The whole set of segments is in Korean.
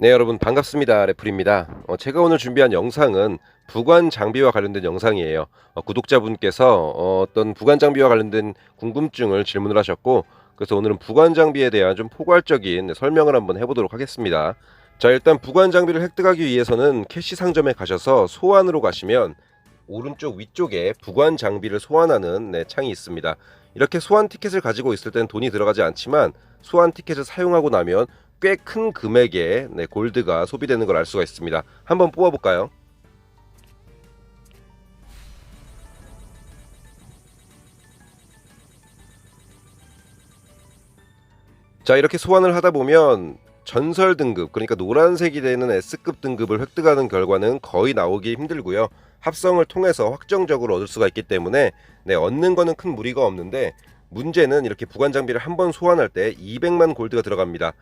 네, 여러분 반갑습니다. 래플입니다. 제가 오늘 준비한 영상은 부관 장비와 관련된 영상이에요. 구독자분께서 어떤 부관 장비와 관련된 궁금증을 질문을 하셨고, 그래서 오늘은 부관 장비에 대한 좀 포괄적인 설명을 한번 해보도록 하겠습니다. 자, 일단 부관 장비를 획득하기 위해서는 캐시 상점에 가셔서 소환으로 가시면 오른쪽 위쪽에 부관 장비를 소환하는 창이 있습니다. 이렇게 소환 티켓을 가지고 있을 땐 돈이 들어가지 않지만, 소환 티켓을 사용하고 나면 꽤 큰 금액의 골드가 소비되는 걸 알 수가 있습니다. 한번 뽑아볼까요? 자, 이렇게 소환을 하다 보면 전설 등급, 그러니까 노란색이 되는 S급 등급을 획득하는 결과는 거의 나오기 힘들고요. 합성을 통해서 확정적으로 얻을 수가 있기 때문에 얻는 거는 큰 무리가 없는데, 문제는 이렇게 부관 장비를 한번 소환할 때 200만 골드가 들어갑니다.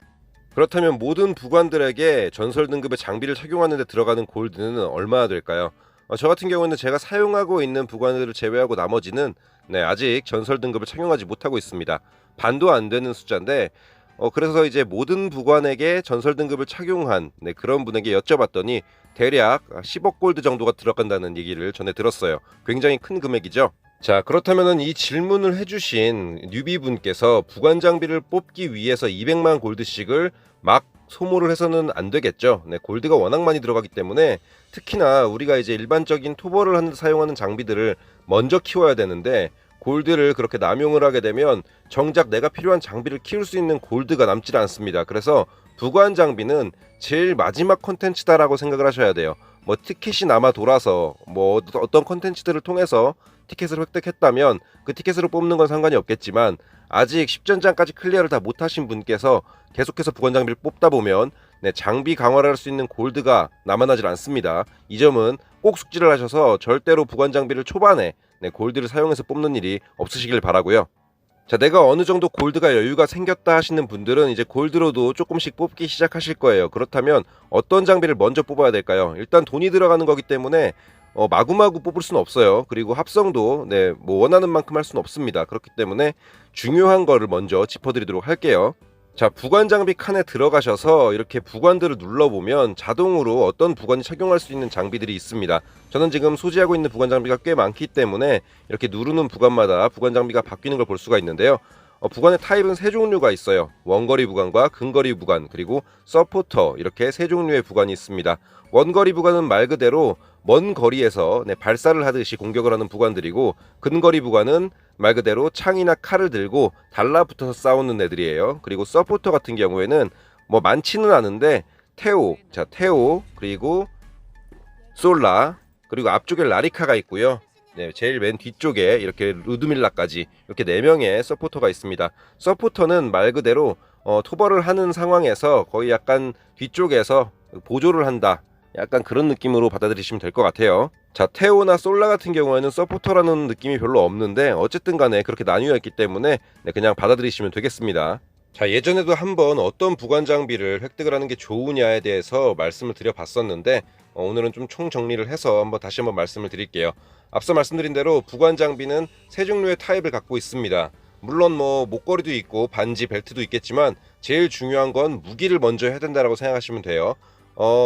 그렇다면 모든 부관들에게 전설 등급의 장비를 착용하는 데 들어가는 골드는 얼마나 될까요? 저 같은 경우는 제가 사용하고 있는 부관들을 제외하고 나머지는 아직 전설 등급을 착용하지 못하고 있습니다. 반도 안 되는 숫자인데, 그래서 이제 모든 부관에게 전설 등급을 착용한 그런 분에게 여쭤봤더니 대략 10억 골드 정도가 들어간다는 얘기를 전해 들었어요. 굉장히 큰 금액이죠. 자, 그렇다면은 이 질문을 해주신 뉴비분께서 부관 장비를 뽑기 위해서 200만 골드씩을 막 소모를 해서는 안 되겠죠. 골드가 워낙 많이 들어가기 때문에, 특히나 우리가 이제 일반적인 토벌을 하는 데 사용하는 장비들을 먼저 키워야 되는데, 골드를 그렇게 남용을 하게 되면 정작 내가 필요한 장비를 키울 수 있는 골드가 남질 않습니다. 그래서 부관 장비는 제일 마지막 컨텐츠다라고 생각을 하셔야 돼요. 뭐 티켓이 남아 돌아서 뭐 어떤 컨텐츠들을 통해서 티켓을 획득했다면 그 티켓으로 뽑는 건 상관이 없겠지만, 아직 10전장까지 클리어를 다 못하신 분께서 계속해서 부관 장비를 뽑다 보면 장비 강화를 할 수 있는 골드가 남아나질 않습니다. 이 점은 꼭 숙지를 하셔서 절대로 부관 장비를 초반에 골드를 사용해서 뽑는 일이 없으시길 바라고요. 자, 내가 어느 정도 골드가 여유가 생겼다 하시는 분들은 이제 골드로도 조금씩 뽑기 시작하실 거예요. 그렇다면 어떤 장비를 먼저 뽑아야 될까요? 일단 돈이 들어가는 거기 때문에 마구마구 뽑을 수는 없어요. 그리고 합성도 뭐 원하는 만큼 할 수는 없습니다. 그렇기 때문에 중요한 거를 먼저 짚어드리도록 할게요. 자, 부관 장비 칸에 들어가셔서 이렇게 부관들을 눌러보면 자동으로 어떤 부관이 착용할 수 있는 장비들이 있습니다. 저는 지금 소지하고 있는 부관 장비가 꽤 많기 때문에 이렇게 누르는 부관마다 부관 장비가 바뀌는 걸 볼 수가 있는데요. 부관의 타입은 세 종류가 있어요. 원거리 부관과 근거리 부관, 그리고 서포터, 이렇게 세 종류의 부관이 있습니다. 원거리 부관은 말 그대로 먼 거리에서 발사를 하듯이 공격을 하는 부관들이고, 근거리 부관은 말 그대로 창이나 칼을 들고 달라붙어서 싸우는 애들이에요. 그리고 서포터 같은 경우에는 뭐 많지는 않은데 테오, 그리고 솔라, 그리고 앞쪽에 라리카가 있고요. 제일 맨 뒤쪽에 이렇게 루드밀라까지 이렇게 4명의 서포터가 있습니다. 서포터는 말 그대로 토벌을 하는 상황에서 거의 약간 뒤쪽에서 보조를 한다, 약간 그런 느낌으로 받아들이시면 될 것 같아요. 자, 테오나 솔라 같은 경우에는 서포터라는 느낌이 별로 없는데, 어쨌든 간에 그렇게 나뉘어 있기 때문에 그냥 받아들이시면 되겠습니다. 자, 예전에도 한번 어떤 부관 장비를 획득을 하는 게 좋으냐에 대해서 말씀을 드려봤었는데, 오늘은 좀 총정리를 해서 다시 한번 말씀을 드릴게요. 앞서 말씀드린 대로 부관 장비는 세 종류의 타입을 갖고 있습니다. 물론 뭐 목걸이도 있고 반지, 벨트도 있겠지만 제일 중요한 건 무기를 먼저 해야 된다라고 생각하시면 돼요.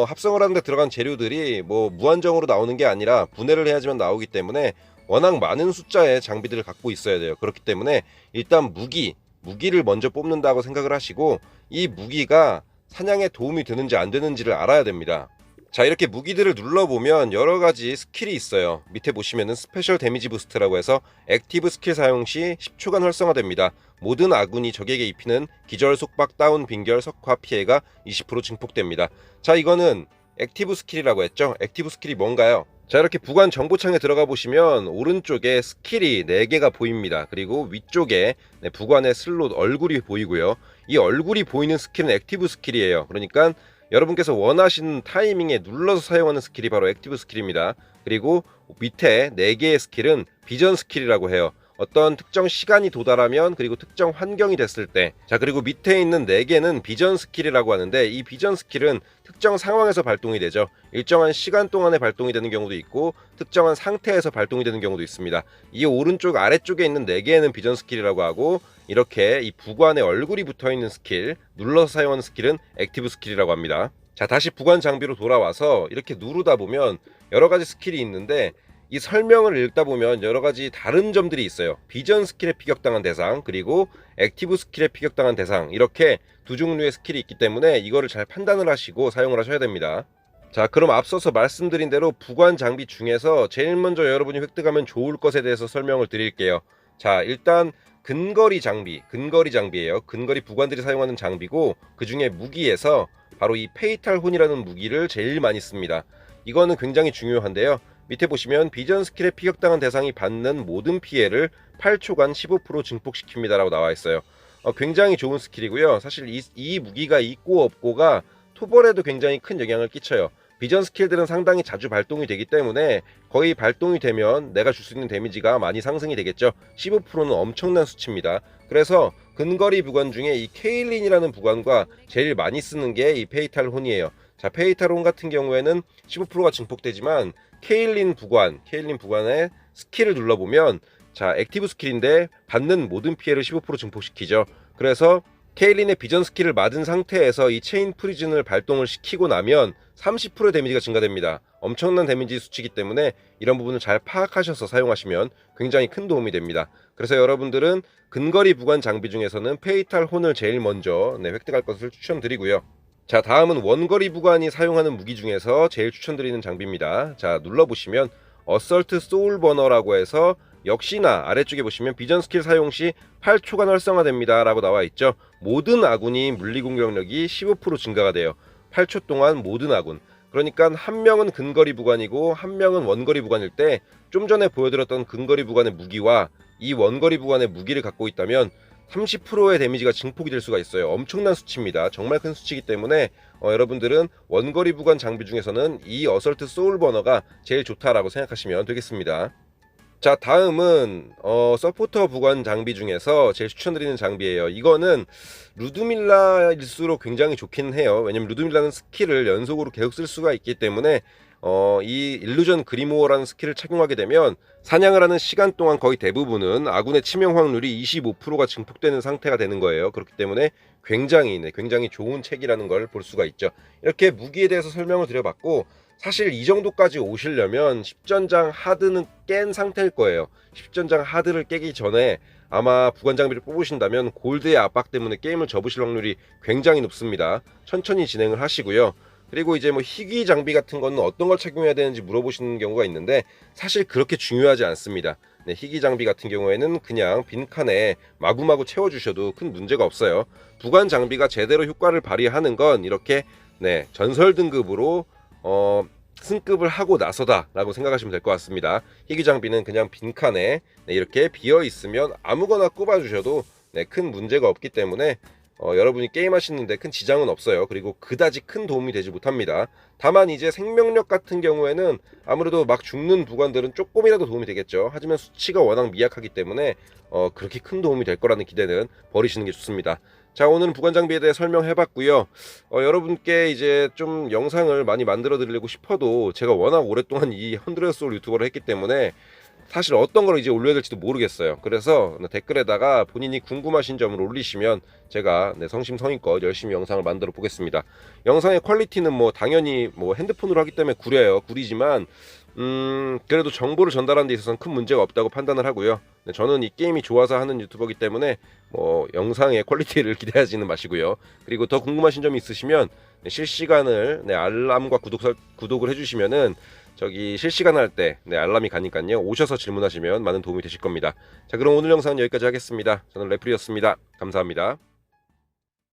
합성을 하는데 들어간 재료들이 뭐 무한정으로 나오는 게 아니라 분해를 해야지만 나오기 때문에 워낙 많은 숫자의 장비들을 갖고 있어야 돼요. 그렇기 때문에 일단 무기를 먼저 뽑는다고 생각을 하시고, 이 무기가 사냥에 도움이 되는지 안 되는지를 알아야 됩니다. 자, 이렇게 무기들을 눌러보면 여러가지 스킬이 있어요. 밑에 보시면은 스페셜 데미지 부스트라고 해서 액티브 스킬 사용 시 10초간 활성화됩니다. 모든 아군이 적에게 입히는 기절, 속박, 다운, 빈결, 석화 피해가 20% 증폭됩니다. 자, 이거는 액티브 스킬이라고 했죠. 액티브 스킬이 뭔가요? 자, 이렇게 부관 정보창에 들어가 보시면 오른쪽에 스킬이 4개가 보입니다. 그리고 위쪽에 부관의 슬롯 얼굴이 보이고요. 이 얼굴이 보이는 스킬은 액티브 스킬이에요. 그러니까 여러분께서 원하시는 타이밍에 눌러서 사용하는 스킬이 바로 액티브 스킬입니다. 그리고 밑에 4개의 스킬은 비전 스킬이라고 해요. 어떤 특정 시간이 도달하면, 그리고 특정 환경이 됐을 때. 자, 그리고 밑에 있는 4개는 비전 스킬이라고 하는데, 이 비전 스킬은 특정 상황에서 발동이 되죠. 일정한 시간 동안에 발동이 되는 경우도 있고 특정한 상태에서 발동이 되는 경우도 있습니다. 이 오른쪽 아래쪽에 있는 4개는 비전 스킬이라고 하고, 이렇게 이 부관에 얼굴이 붙어있는 스킬, 눌러서 사용하는 스킬은 액티브 스킬이라고 합니다. 자, 다시 부관 장비로 돌아와서 이렇게 누르다 보면 여러 가지 스킬이 있는데 이 설명을 읽다 보면 여러 가지 다른 점들이 있어요. 비전 스킬에 피격당한 대상, 그리고 액티브 스킬에 피격당한 대상, 이렇게 두 종류의 스킬이 있기 때문에 이거를 잘 판단을 하시고 사용을 하셔야 됩니다. 자, 그럼 앞서서 말씀드린 대로 부관 장비 중에서 제일 먼저 여러분이 획득하면 좋을 것에 대해서 설명을 드릴게요. 자, 일단 근거리 장비예요. 근거리 부관들이 사용하는 장비고, 그 중에 무기에서 바로 이 페이탈 혼이라는 무기를 제일 많이 씁니다. 이거는 굉장히 중요한데요. 밑에 보시면 비전 스킬에 피격당한 대상이 받는 모든 피해를 8초간 15% 증폭시킵니다 라고 나와 있어요. 굉장히 좋은 스킬이고요. 사실 이 무기가 있고 없고가 토벌에도 굉장히 큰 영향을 끼쳐요. 비전 스킬들은 상당히 자주 발동이 되기 때문에 거의 발동이 되면 내가 줄 수 있는 데미지가 많이 상승이 되겠죠. 15%는 엄청난 수치입니다. 그래서 근거리 부관 중에 이 케일린이라는 부관과 제일 많이 쓰는 게 이 페이탈 혼이에요. 자, 페이탈 혼 같은 경우에는 15%가 증폭되지만 케일린 부관의 스킬을 눌러보면, 자, 액티브 스킬인데 받는 모든 피해를 15% 증폭시키죠. 그래서 케일린의 비전 스킬을 맞은 상태에서 이 체인 프리즌을 발동을 시키고 나면 30%의 데미지가 증가됩니다. 엄청난 데미지 수치이기 때문에 이런 부분을 잘 파악하셔서 사용하시면 굉장히 큰 도움이 됩니다. 그래서 여러분들은 근거리 부관 장비 중에서는 페이탈 혼을 제일 먼저 획득할 것을 추천드리고요. 자, 다음은 원거리 부관이 사용하는 무기 중에서 제일 추천드리는 장비입니다. 자, 눌러보시면 어설트 소울 버너라고 해서 역시나 아래쪽에 보시면 비전 스킬 사용 시 8초간 활성화됩니다 라고 나와 있죠. 모든 아군이 물리 공격력이 15% 증가가 돼요. 8초 동안 모든 아군. 그러니까 한 명은 근거리 부관이고 한 명은 원거리 부관일 때, 좀 전에 보여드렸던 근거리 부관의 무기와 이 원거리 부관의 무기를 갖고 있다면 30%의 데미지가 증폭이 될 수가 있어요. 엄청난 수치입니다. 정말 큰 수치이기 때문에 여러분들은 원거리 부관 장비 중에서는 이 어설트 소울 버너가 제일 좋다라고 생각하시면 되겠습니다. 자, 다음은 서포터 부관 장비 중에서 제일 추천드리는 장비예요. 이거는 루드밀라일수록 굉장히 좋긴 해요. 왜냐면 루드밀라는 스킬을 연속으로 계속 쓸 수가 있기 때문에 이 일루전 그리모어라는 스킬을 착용하게 되면 사냥을 하는 시간 동안 거의 대부분은 아군의 치명 확률이 25%가 증폭되는 상태가 되는 거예요. 그렇기 때문에 굉장히 좋은 책이라는 걸 볼 수가 있죠. 이렇게 무기에 대해서 설명을 드려봤고, 사실 이 정도까지 오시려면 10전장 하드는 깬 상태일 거예요. 10전장 하드를 깨기 전에 아마 부관 장비를 뽑으신다면 골드의 압박 때문에 게임을 접으실 확률이 굉장히 높습니다. 천천히 진행을 하시고요. 그리고 이제 뭐 희귀 장비 같은 거는 어떤 걸 착용해야 되는지 물어보시는 경우가 있는데, 사실 그렇게 중요하지 않습니다. 네, 희귀 장비 같은 경우에는 그냥 빈칸에 마구마구 채워주셔도 큰 문제가 없어요. 부관 장비가 제대로 효과를 발휘하는 건 이렇게 전설 등급으로 승급을 하고 나서다 라고 생각하시면 될 것 같습니다. 희귀 장비는 그냥 빈칸에 이렇게 비어 있으면 아무거나 꼽아 주셔도 큰 문제가 없기 때문에 여러분이 게임 하시는데 큰 지장은 없어요. 그리고 그다지 큰 도움이 되지 못합니다. 다만 이제 생명력 같은 경우에는 아무래도 막 죽는 부관들은 조금이라도 도움이 되겠죠. 하지만 수치가 워낙 미약하기 때문에 그렇게 큰 도움이 될 거라는 기대는 버리시는 게 좋습니다. 자, 오늘은 부관 장비에 대해 설명해봤고요. 여러분께 이제 좀 영상을 많이 만들어 드리려고 싶어도 제가 워낙 오랫동안 이 헌드레드 소울 유튜버를 했기 때문에 사실 어떤 걸 이제 올려야 될지도 모르겠어요. 그래서 댓글에다가 본인이 궁금하신 점을 올리시면 제가 성심성의껏 열심히 영상을 만들어 보겠습니다. 영상의 퀄리티는 뭐 당연히 뭐 핸드폰으로 하기 때문에 구리지만 그래도 정보를 전달하는 데 있어서는 큰 문제가 없다고 판단을 하고요. 저는 이 게임이 좋아서 하는 유튜버이기 때문에 뭐 영상의 퀄리티를 기대하지는 마시고요. 그리고 더 궁금하신 점이 있으시면 실시간을 알람과 구독을 해주시면은 저기 실시간 할 때 알람이 가니까요. 오셔서 질문하시면 많은 도움이 되실 겁니다. 자, 그럼 오늘 영상은 여기까지 하겠습니다. 저는 레프리였습니다. 감사합니다.